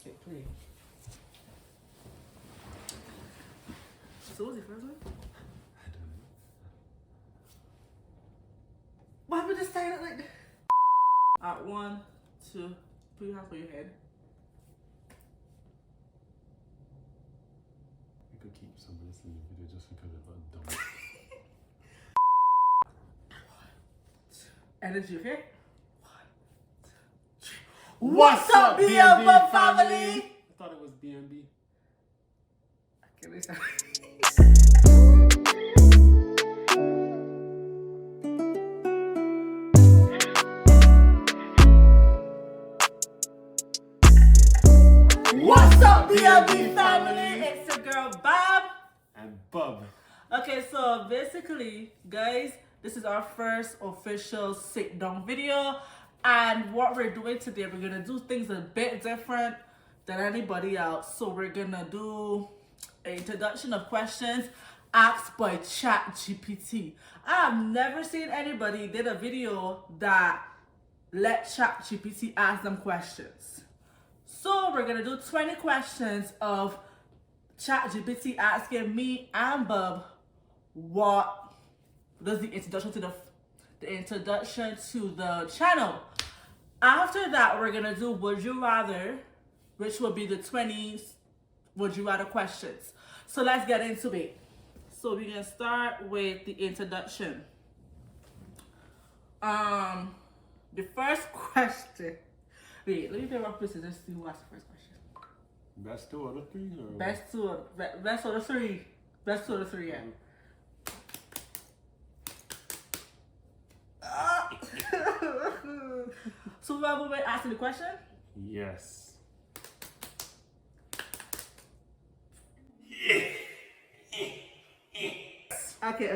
Okay, play. So what's the first one? I don't know. Why would you say it like that? Alright, 1, 2, put your hands on your head. I could keep some of this in the video just because it looked dumb. Energy, okay? 1, 2, 3. What's up, BNB family? I thought it was BNB. Okay, let's start. What's up, BNB family? It's your girl, Bob. And Bub. Okay, so basically, guys, this is our first official sit-down video. And what we're doing today, we're going to do things a bit different than anybody else. So we're going to do an introduction of questions asked by ChatGPT. I've never seen anybody did a video that let ChatGPT ask them questions. So we're going to do 20 questions of ChatGPT asking me and Bub what does the introduction to the channel. After that, we're gonna do Would You Rather, which will be the 20 Would You Rather questions. So let's get into it. So we're gonna start with the introduction. The first question. Wait, let me get rock paper scissors see who asked the first question. Best 2 out of 3? Or? Best out of 3. Best 2 out of 3, yeah. So whoever will asking the question? Yes. Okay.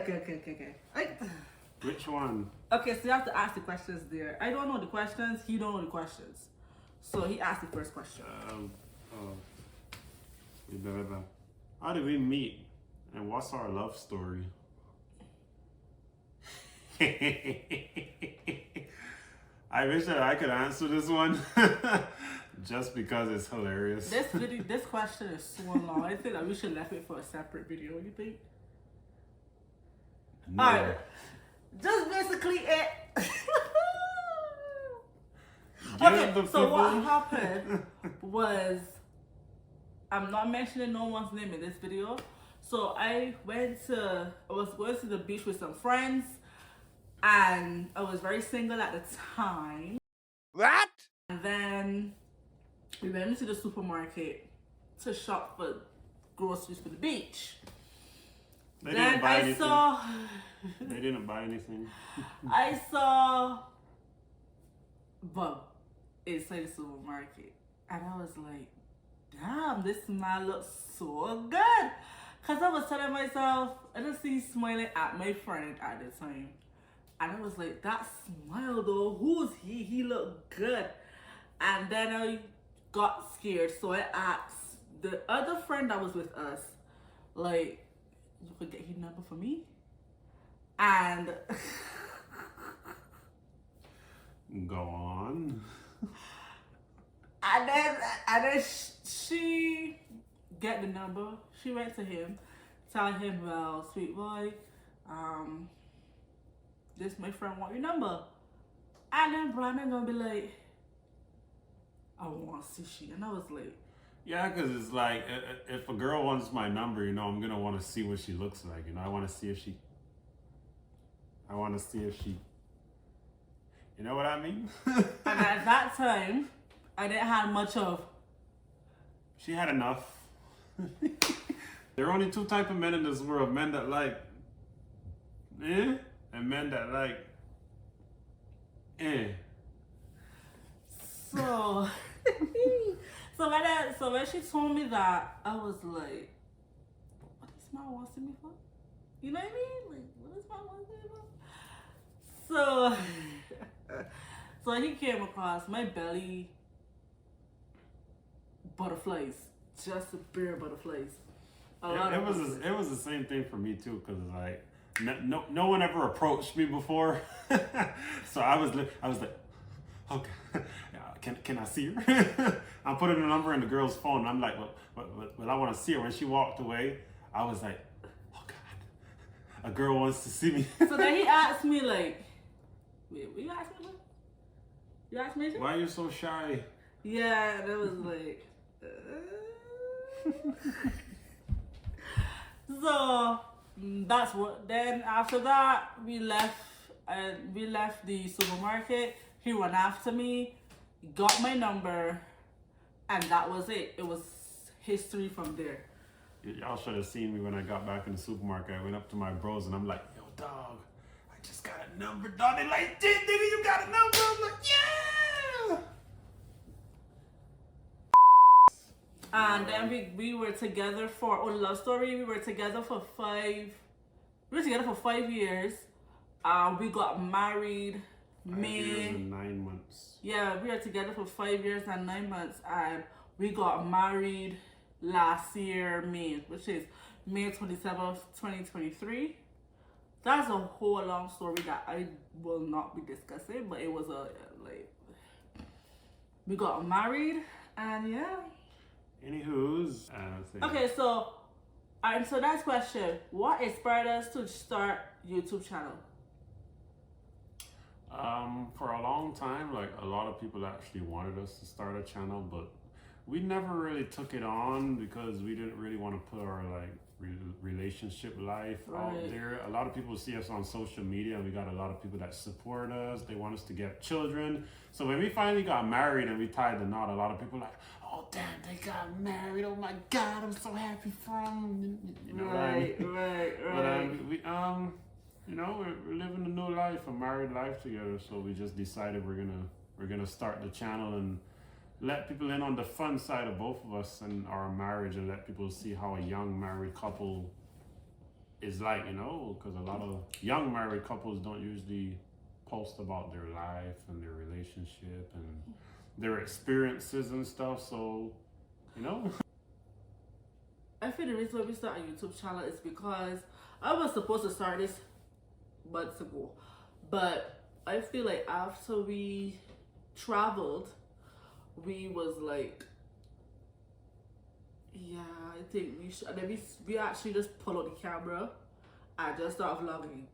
Which one? Okay, so you have to ask the questions there. I don't know the questions, he don't know the questions. So he asked the first question. How did we meet? And what's our love story? I wish that I could answer this one just because it's hilarious. This question is so long. I think that we should left it for a separate video. What do you think? No. Alright. Just basically it. Okay, so what happened was, I'm not mentioning no one's name in this video. So I was going to the beach with some friends, and I was very single at the time. What? And then we went into the supermarket to shop for groceries for the beach. They didn't buy anything. saw They didn't buy anything. I saw Bub inside the supermarket, and I was like, damn, this man looks so good. Cause I was telling myself, I just see smiling at my friend at the time. And I was like, that smile though, who's he? He looked good. And then I got scared, so I asked the other friend that was with us, like, you could get his number for me? And Go on. And then she get the number. She went to him, tell him, well, sweet boy, this my friend want your number. And then Brandon gonna be like, I want to see she. And I was like, Yeah, because it's like, if a girl wants my number, you know, I'm going to want to see what she looks like. You know, I want to see if she, you know what I mean? and at that time, I didn't have much of. She had enough. There are only 2 types of men in this world. Men that like, and men that like, So, so when she told me that, I was like, what is my wanting me for? You know what I mean? Like, what is my wanting me for? So he came across my belly butterflies, just bare butterflies. It was the same thing for me too, because like no one ever approached me before, so I was like, okay, can I see her? I'm putting the number in the girl's phone. And I'm like, well, I want to see her. When she walked away, I was like, oh God, a girl wants to see me. So then he asked me like, wait, you asked me what? You asked me? Why are you so shy? Yeah, that was like. So that's what. Then after that, we left the supermarket. He ran after me, got my number, and that was it. It was history from there. Y'all should have seen me when I got back in the supermarket. I went up to my bros and I'm like, yo, dog, I just got a number, dog. They like, nigga, you got a number? I'm like, yeah. And then we were together for love story. We were together for 5 years. We got married 5 years and 9 months. Yeah, we were together for 5 years and 9 months, and we got married last year, May, which is May 27th, 2023. That's a whole long story that I will not be discussing, but it was we got married, and yeah. Anywho's, okay, so next question: what inspired us to start YouTube channel? For a long time, like a lot of people actually wanted us to start a channel, but we never really took it on because we didn't really want to put our relationship life out there. A lot of people see us on social media, and we got a lot of people that support us. They want us to get children. So when we finally got married and we tied the knot, a lot of people like, oh damn, they got married. Oh my God, I'm so happy for them. You know what I mean? Right. But you know, we're living a new life, a married life together. So we just decided we're gonna start the channel and let people in on the fun side of both of us and our marriage, and let people see how a young married couple is like, you know, because a lot of young married couples don't usually post about their life and their relationship and their experiences and stuff. So, you know. I feel the reason why we start a YouTube channel is because I was supposed to start this months ago, but I feel like after we traveled, we was like, yeah, I think we should. And then we actually just pull out the camera and just start vlogging.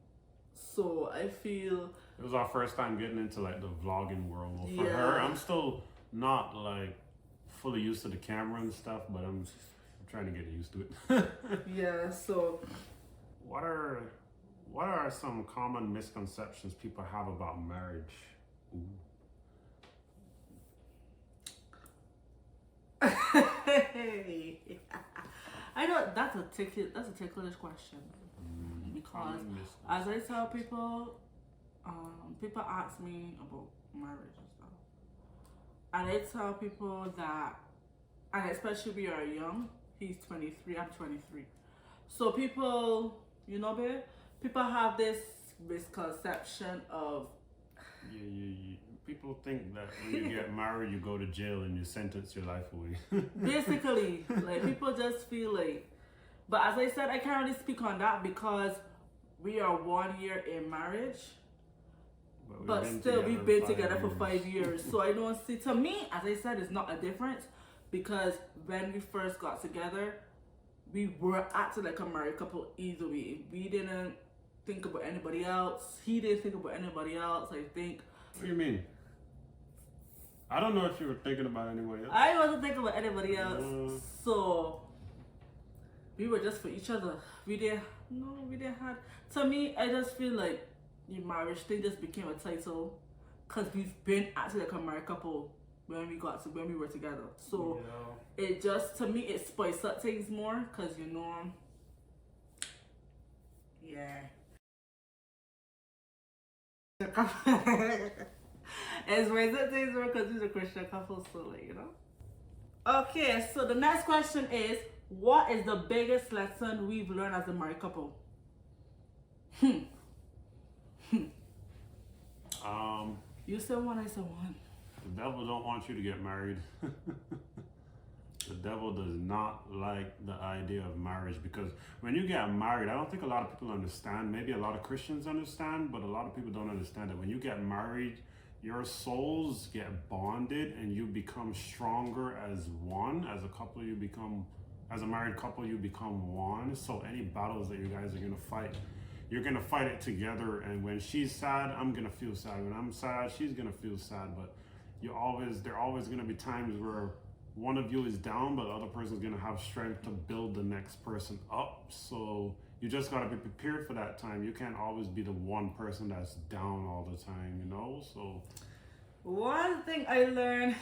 So I feel it was our first time getting into like the vlogging world. Well, for her, I'm still not like fully used to the camera and stuff, but I'm trying to get used to it. Yeah. So what are some common misconceptions people have about marriage? Ooh. I know that's a ticklish question because as I tell people, people ask me about marriage and stuff, and I tell people that, and especially we are young. He's 23, I'm 23, so people, you know, babe, people have this misconception of people think that when you get married, you go to jail and you sentence your life away. Basically, like people just feel like, but as I said, I can't really speak on that because we are 1 year in marriage, but still we've been together for 5 years. So I don't see, to me, as I said, it's not a difference because when we first got together, we were acting like a married couple either way. We didn't think about anybody else. He didn't think about anybody else, I think. What do you mean? I don't know if you were thinking about anybody else. I wasn't thinking about anybody else. So we were just for each other. We didn't have. To me, I just feel like the marriage thing just became a title because we've been acting like a married couple when we were together. So it just, to me, it spices up things more because, you know, yeah. It's raised up things more because we're a Christian couple, so like, you know. Okay, so the next question is, what is the biggest lesson we've learned as a married couple? You said one, I said one. The devil don't want you to get married. The devil does not like the idea of marriage, because when you get married, I don't think a lot of people understand. Maybe a lot of Christians understand, but a lot of people don't understand that when you get married, your souls get bonded and you become stronger as one. As a couple, as a married couple, you become one. So any battles that you guys are gonna fight, you're gonna fight it together. And when she's sad, I'm gonna feel sad. When I'm sad, she's gonna feel sad. But there are always gonna be times where one of you is down, but the other person's gonna have strength to build the next person up. So you just gotta be prepared for that time. You can't always be the one person that's down all the time, you know? So one thing I learned,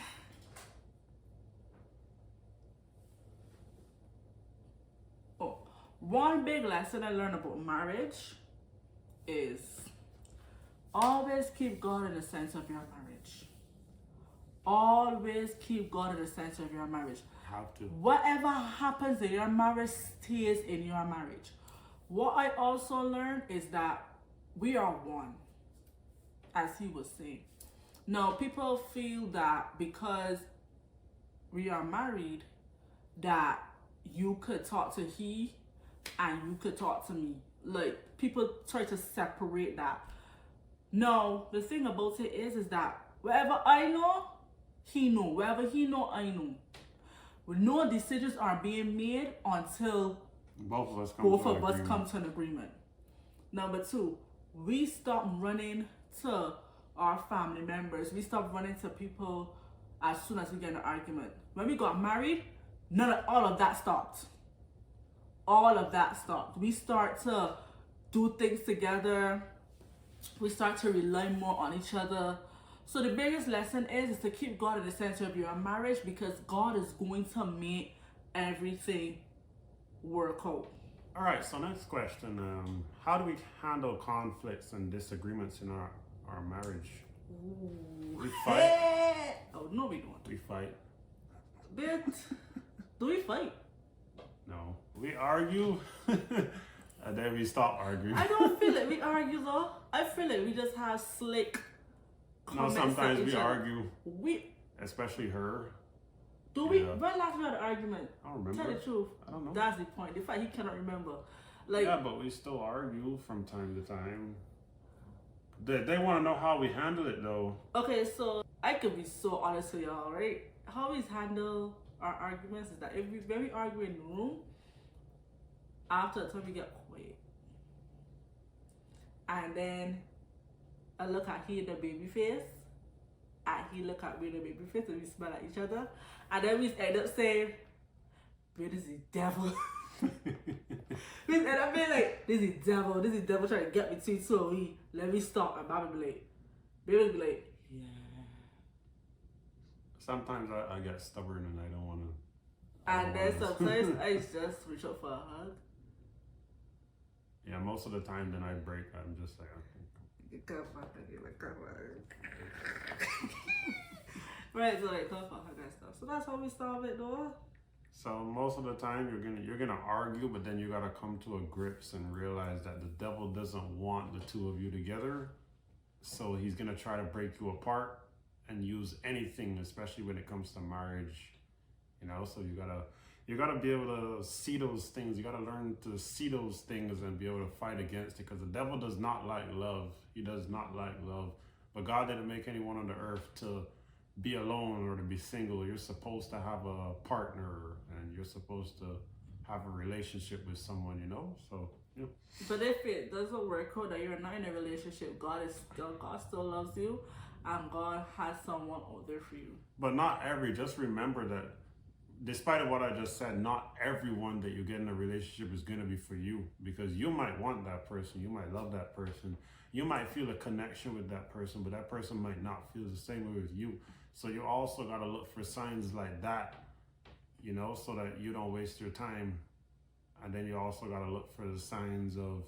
one big lesson I learned about marriage is always keep God in the center of your marriage. Always keep God in the center of your marriage. have to. Whatever happens in your marriage stays in your marriage. What I also learned is that we are one, as he was saying. Now, people feel that because we are married, that you could talk to he and you could talk to me. Like, people try to separate that. No, the thing about it is that wherever I know, he know. Wherever he know, I know. No decisions are being made until both of us come to an agreement. Number two, we stop running to our family members. We stop running to people as soon as we get in an argument. When we got married, all of that stopped. All of that stopped. We start to do things together. We start to rely more on each other. So the biggest lesson is to keep God at the center of your marriage, because God is going to make everything work out. All right, so next question. How do we handle conflicts and disagreements in our marriage? Ooh. We fight. Oh, no, we don't. We fight. But do we fight? No. We argue, and then we stop arguing. I don't feel it. We argue, though. I feel it. We just have slick comments. No, sometimes at we each other. argue. We Especially her. do we? Yeah. When last we had an argument? I don't remember. Tell the truth. I don't know. That's the point. The fact he cannot remember. Like, Yeah, but we still argue from time to time. They want to know how we handle it, though. okay, so I could be so honest with y'all, right? How we handle our arguments is that when we argue in the room, after the time we get quiet. And then I look at he the baby face, and he look at me the baby face, and we smile at each other. And then we end up saying, "Babe, this is the devil." We end up being like, this is the devil trying to get me too, so let me stop. And Bobby be like, baby be like, yeah. Sometimes I get stubborn and I don't want to. And then sometimes I just reach out for a hug. Yeah, most of the time, then I break. I'm just like, Right, so like come for a hug and stuff. So that's how we solve it, though. So most of the time you're gonna argue, but then you gotta come to a grips and realize that the devil doesn't want the two of you together. So he's gonna try to break you apart and use anything, especially when it comes to marriage. You know, so you gotta be able to see those things. You gotta learn to see those things and be able to fight against it, because the devil does not like love. He does not like love. But God didn't make anyone on the earth to be alone or to be single. You're supposed to have a partner and you're supposed to have a relationship with someone, you know? So, yeah. But if it doesn't work out, that you're not in a relationship, God still loves you, and God has someone out there for you. But just remember that despite of what I just said, not everyone that you get in a relationship is going to be for you, because you might want that person. You might love that person. You might feel a connection with that person, but that person might not feel the same way with you. So you also got to look for signs like that, you know, so that you don't waste your time. And then you also got to look for the signs of,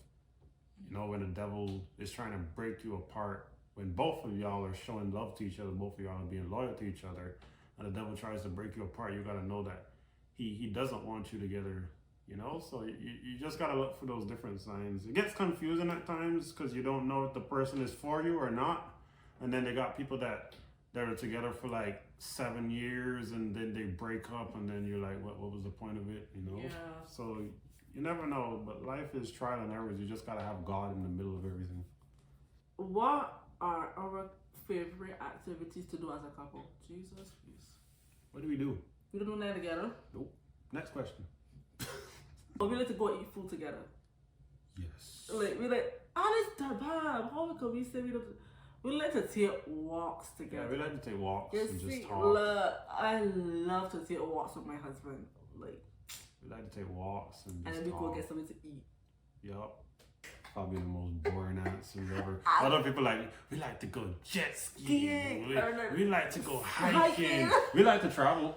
you know, when the devil is trying to break you apart, when both of y'all are showing love to each other, both of y'all are being loyal to each other, and the devil tries to break you apart, you got to know that he doesn't want you together, you know? So you just got to look for those different signs. It gets confusing at times because you don't know if the person is for you or not. And then they got people that are together for like 7 years and then they break up, and then you're like, what was the point of it, you know? Yeah. So you never know, but life is trial and errors. You just got to have God in the middle of everything. What are our favorite activities to do as a couple? Jesus Christ. What do we do? We don't do nothing together. Nope. Next question. But we like to go eat food together. Yes. Like we like, oh, this Dabab. How could we say we don't? We like to take walks Yeah, together. we like to take walks You and see, just talk. I love to take walks with my husband. Like, We like to take walks and and just then we talk. go get something to eat. Yup. Probably the most boring answers ever. Other people like, we like to go jet skiing. We like to go hiking. We like to travel.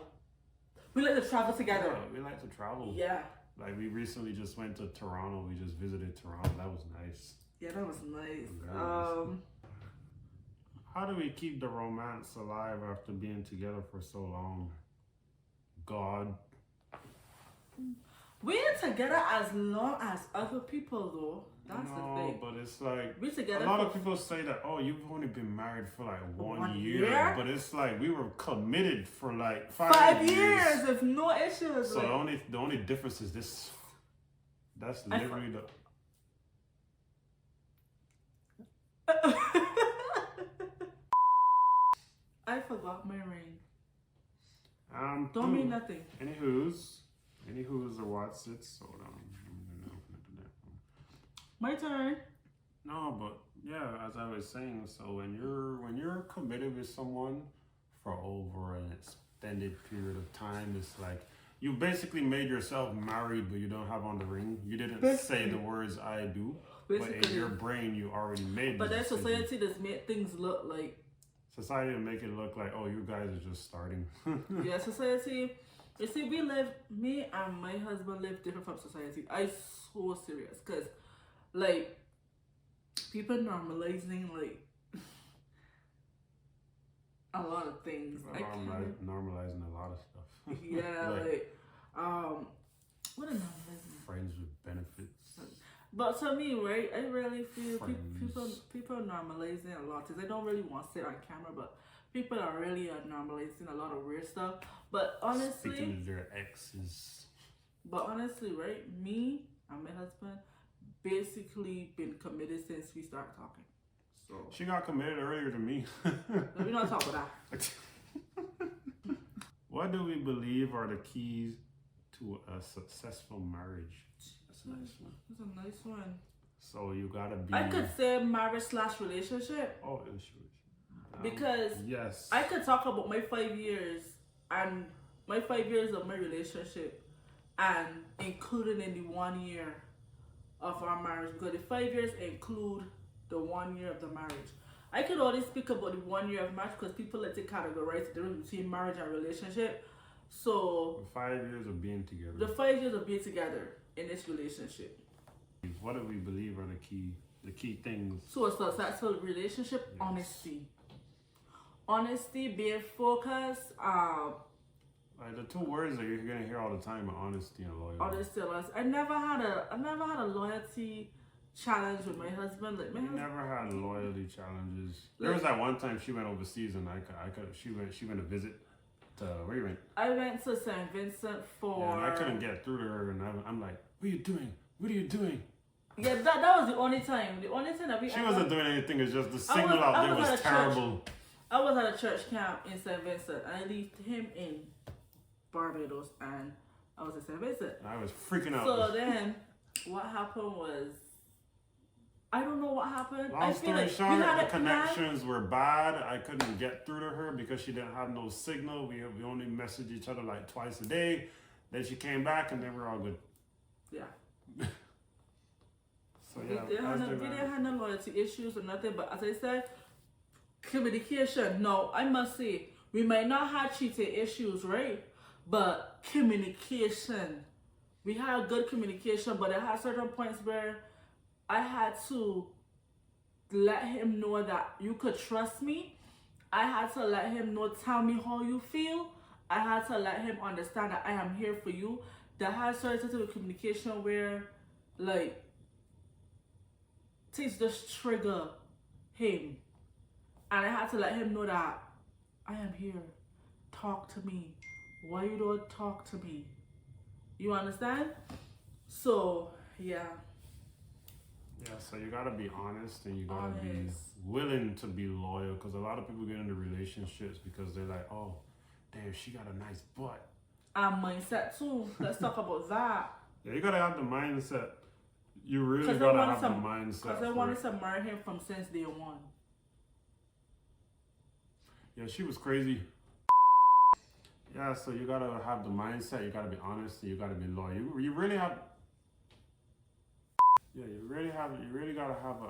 We like to travel together. Yeah, we like to travel. Yeah. Like we recently just went to Toronto. We just visited Toronto. That was nice. Yeah, that was nice. Very nice. How do we keep the romance alive after being together for so long? God. We're together as long as other people, though. That's the No, thing. but it's like We're together. a lot for of people say that, oh, you've only been married for like one 1 year. year? But it's like we were committed for like 5 years with no issues. So like, the only difference is this. That's literally the. I forgot my ring. Don't mean nothing. Anywho's or what's it? Hold on. My turn. No, but yeah, as I was saying, so when you're committed with someone for over an extended period of time, it's like you basically made yourself married, but you don't have on the ring. You didn't say the words "I do," but in your brain you already made. But the then decision. society just made things look like. Society will make it look like, oh, you guys are just starting. Yeah, society. You see, me and my husband live different from society. I so serious, cause like people normalizing like a lot of things. Normalizing a lot of stuff. Yeah, what a normalizing. Friends with benefits. But to me, right, I really feel Friends. people are normalizing a lot. Cause I don't really want to sit on camera, but people are really normalizing a lot of weird stuff. But honestly, Speaking to their exes. But honestly, right, me and my husband basically been committed since we started talking. So She got committed earlier than me. we're not talking about that. What do we believe are the keys to a successful marriage? That's a nice one. That's a nice one. So you gotta be. I could say marriage/relationship Oh, it should. because yes, I could talk about my 5 years and my 5 years of my relationship and including in the 1 year of our marriage, because the 5 years include the 1 year of the marriage. I could only speak about the 1 year of marriage because people like to categorize the difference between marriage and relationship. So 5 years of being together. the 5 years of being together in this relationship. What do we believe are the key things? So a successful relationship, Yes. honesty. Honesty, being focused, Like the two words that you're gonna hear all the time are honesty and loyalty. honesty. I never had a loyalty challenge with my husband. Like my We husband, never had loyalty challenges. There was that one time she went overseas and she went to visit to where you went. I went to St. Vincent for. Yeah, and I couldn't get through to her, and I'm like, "What are you doing? What are you doing?" Yeah, that was the only time. The only time that we. She wasn't doing anything. It's just the signal out there was terrible. I was at a church camp in St. Vincent, and I left him in Barbados, and I was in St. Vincent. I was freaking out. So then, what happened was, I don't know what happened. Long I feel story like short, we had the a plan. connections were bad. I couldn't get through to her because she didn't have no signal. We only messaged each other like twice a day. Then she came back, and then we're all good. Yeah. So yeah, we didn't have no loyalty issues or nothing. But as I said, communication. No, I must say, we might not have cheating issues, right? But communication. We had good communication, but there had certain points where I had to let him know that you could trust me. I had to let him know, tell me how you feel. I had to let him understand that I am here for you. There had certain type of communication where, like, things just trigger him. And I had to let him know that I am here. Talk to me. Why you don't talk to me? You understand? So, yeah. Yeah, so you gotta be honest and you gotta Honest. be willing to be loyal because a lot of people get into relationships because they're like, oh, damn, she got a nice butt. And mindset too. Let's talk about that. Yeah, you gotta have the mindset. You really 'Cause gotta I wanted have the mindset. Because I for wanted it. to marry him from since day one. Yeah, she was crazy. Yeah, so you gotta have the mindset. You gotta be honest. And you gotta be loyal. You really have. Yeah, you really gotta have a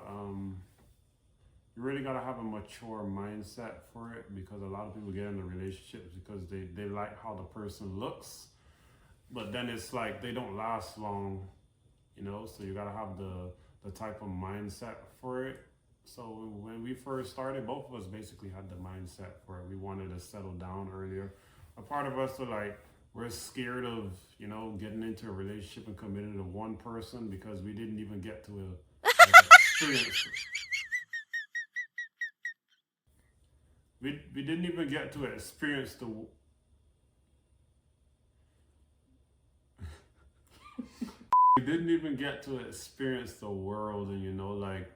You really gotta have a mature mindset for it because a lot of people get into relationships because they like how the person looks, but then it's like they don't last long, you know. So you gotta have the type of mindset for it. So when we first started, both of us basically had the mindset for it. We wanted to settle down earlier. A part of us are like, we're scared of, you know, getting into a relationship and committing to one person because we didn't even get to experience. We didn't even get to experience the. We didn't even get to experience the world and, you know, like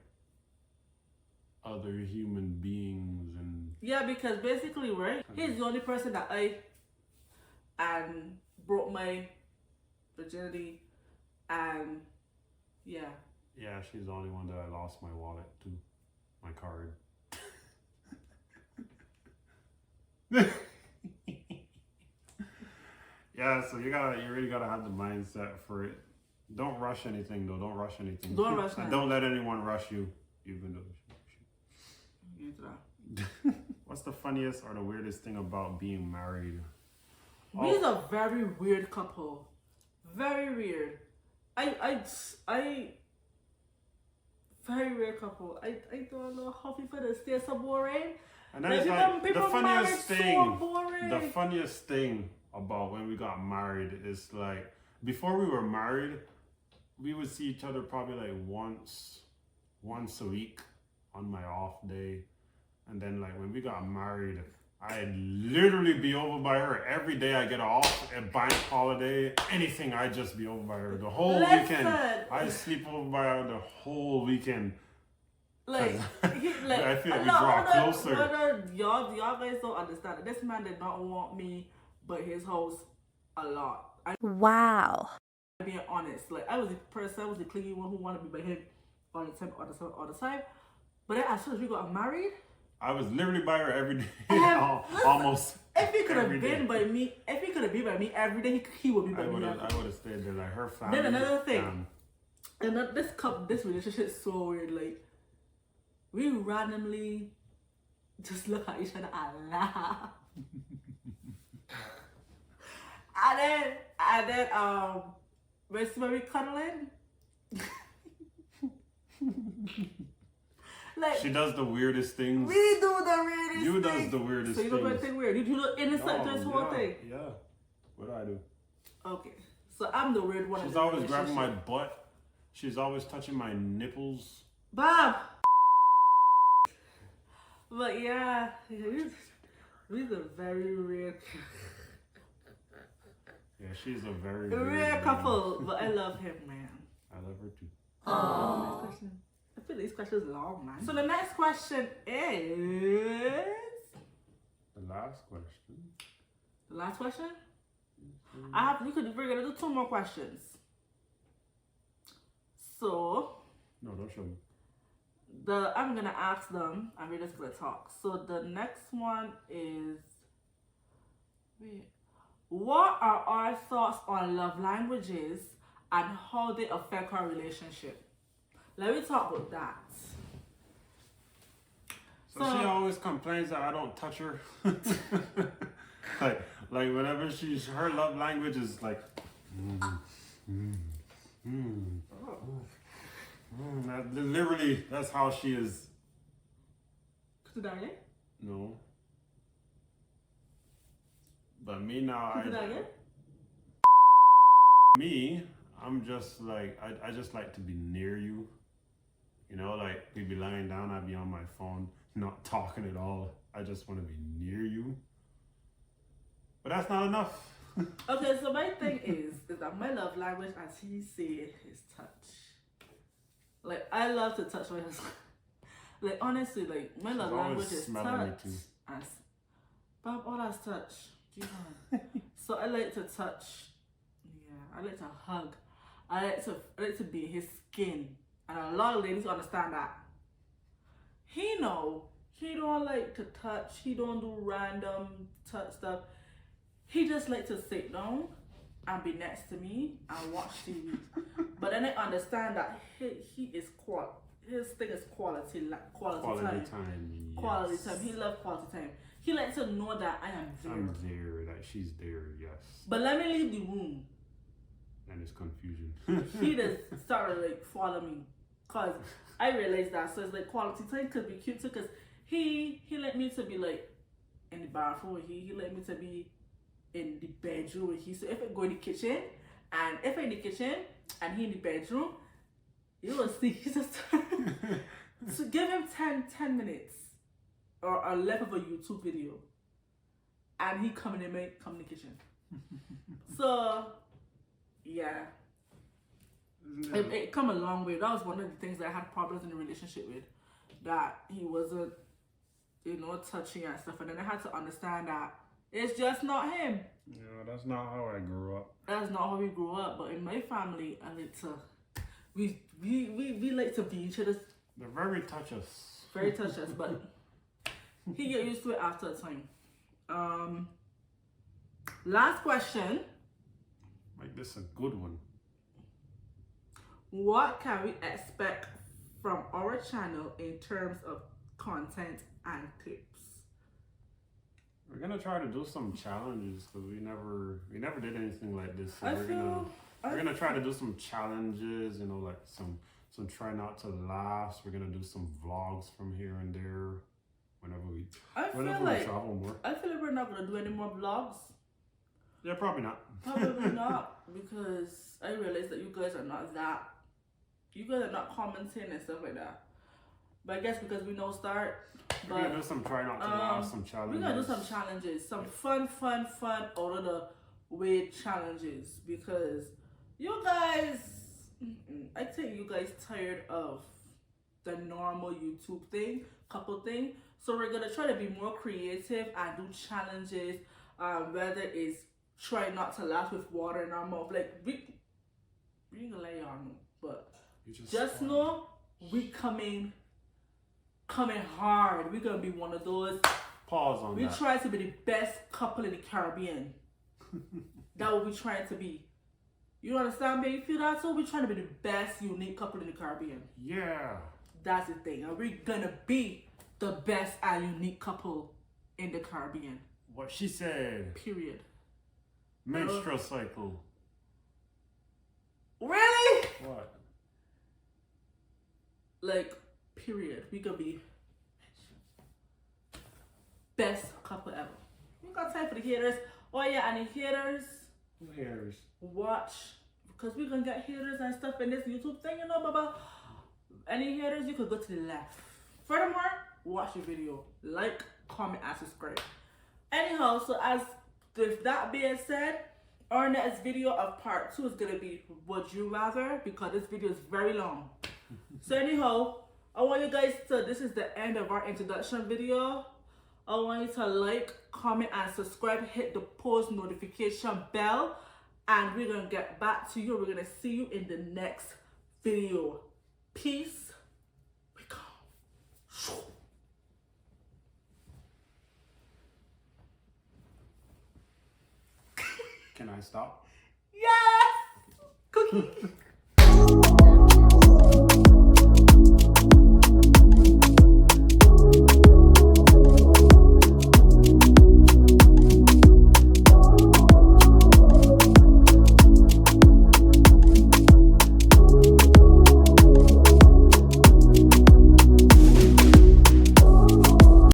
other human beings and. Yeah, because basically, right? He's the only person that and broke my virginity, and yeah. Yeah, she's the only one that I lost my wallet to, my card. Yeah, so you really gotta have the mindset for it. Don't rush anything though. Don't rush anything. Don't rush And nothing. don't let anyone rush you, even though they should rush you. What's the funniest or the weirdest thing about being married? We're a very weird couple. Very weird. I very weird couple. I don't know how people that stay so boring. And then Like, it's like people the funniest married so thing. boring. The funniest thing about when we got married is like before we were married, we would see each other probably like once a week on my off day. And then like when we got married, I'd literally be over by her every day. I get off a bank holiday, anything. I'd just be over by her the whole weekend. I'd sleep over by her the whole weekend. Like, I feel like we draw closer. No, y'all guys don't understand it. This man did not want me, but his house a lot. Wow. I'm being honest. Like, I was the clingy one who wanted to be by him all the time. But then as soon as we got married, I was literally by her every day, listen, almost. If he could have every day. been by me, every day, he would be by me. I would have stayed there. Like her family. Then another thing, and this relationship is so weird. Like, we randomly just look at each other and laugh. and then when we cuddling, like she does the weirdest things. we do the weirdest You things. does the weirdest So you things. don't think weird? You look innocent to this whole thing. Yeah. What do I do? Okay, so I'm the weird one. She's always grabbing my butt. She's always touching my nipples. Bob. But yeah, he's a very rare. Yeah, she's a very Rare couple, but I love him, man. I love her too. Next question. I feel these questions long, man. So the next question is The last question. the last question. We're gonna do 2 more questions. So No, don't show me. I'm gonna ask them, and we're just gonna talk. So the next one is, what are our thoughts on love languages and how they affect our relationship? Let me talk about that. So she always complains that I don't touch her. like whenever her love language is like. Literally, that's how she is. No. But me now, I'm just like, I just like to be near you. You know, like we'd be lying down, I'd be on my phone, not talking at all. I just want to be near you. But that's not enough. Okay, so my thing is that my love language, as he said, is touch. Like, I love to touch my husband. Like, honestly, like, my She's love always language is smelling me touch. too. And Bob, all that's touch. So I like to touch. Yeah, I like to hug. I like to be in his skin. And a lot of ladies understand that. He know. He don't like to touch. He don't do random touch stuff. He just like to sit down and be next to me and watch TV. But then I understand that he is his thing is quality time. Time. Quality Yes. time. He loves quality time. He likes to know that I am there. I'm there, that she's there, yes. But let me leave the room. And it's confusion. He just started like follow me. Cause I realized that. So it's like quality time could be cute too, cause he let me to be like in the bathroom with he let me to be in the bedroom with he. So if I go in the kitchen and if I'm in the kitchen and he in the bedroom, you will see he's just so give him 10 minutes or left of a YouTube video and he come in my communication. So yeah. It come a long way. That was one of the things that I had problems in the relationship with. That he wasn't, touching and stuff. And then I had to understand that it's just not him. Yeah, that's not how I grew up. That's not how we grew up. But in my family, I like to, we like to be each other's. They're very touchous. Very touchous, but he get used to it after a time. Last question. Make this a good one. What can we expect from our channel in terms of content and tips? We're gonna try to do some challenges because we never did anything like this. So we're gonna try to do some challenges, like some try not to laugh. We're gonna do some vlogs from here and there whenever we travel more. I feel like we're not gonna do any more vlogs. Yeah, probably not. Probably not, because I realize that you guys are not that. You guys are not commenting and stuff like that. But I guess because we know start. We're gonna do some try not to laugh, some challenges. We're gonna do some challenges, some fun out of the way challenges, because you guys, I think you guys tired of the normal YouTube couple thing. So we're gonna try to be more creative and do challenges. Whether it's try not to laugh with water in our mouth, like we ain't gonna let y'all know, but just know we coming hard. We're gonna be one of those. Pause on that. We try to be the best couple in the Caribbean. That's what we trying to be. You understand me? You feel that? So we're trying to be the best unique couple in the Caribbean. Yeah. That's the thing. And we're gonna be the best and unique couple in the Caribbean. What she said. Period. Menstrual cycle. Really? What? Like, period. We could be best couple ever. We got time for the haters. Oh yeah, and the haters. Who haters? Watch, because we're gonna get haters and stuff in this YouTube thing, blah blah. Any haters, you could go to the left. Furthermore, watch the video, like, comment, and subscribe. Anyhow, so as with that being said, our next video of part 2 is gonna be Would You Rather, because this video is very long. So anyhow, I want you guys to, this is the end of our introduction video. I want you to like, comment, and subscribe. Hit the post notification bell. And we're going to get back to you. We're going to see you in the next video. Peace. We go. Can I stop? Yes! Cookie.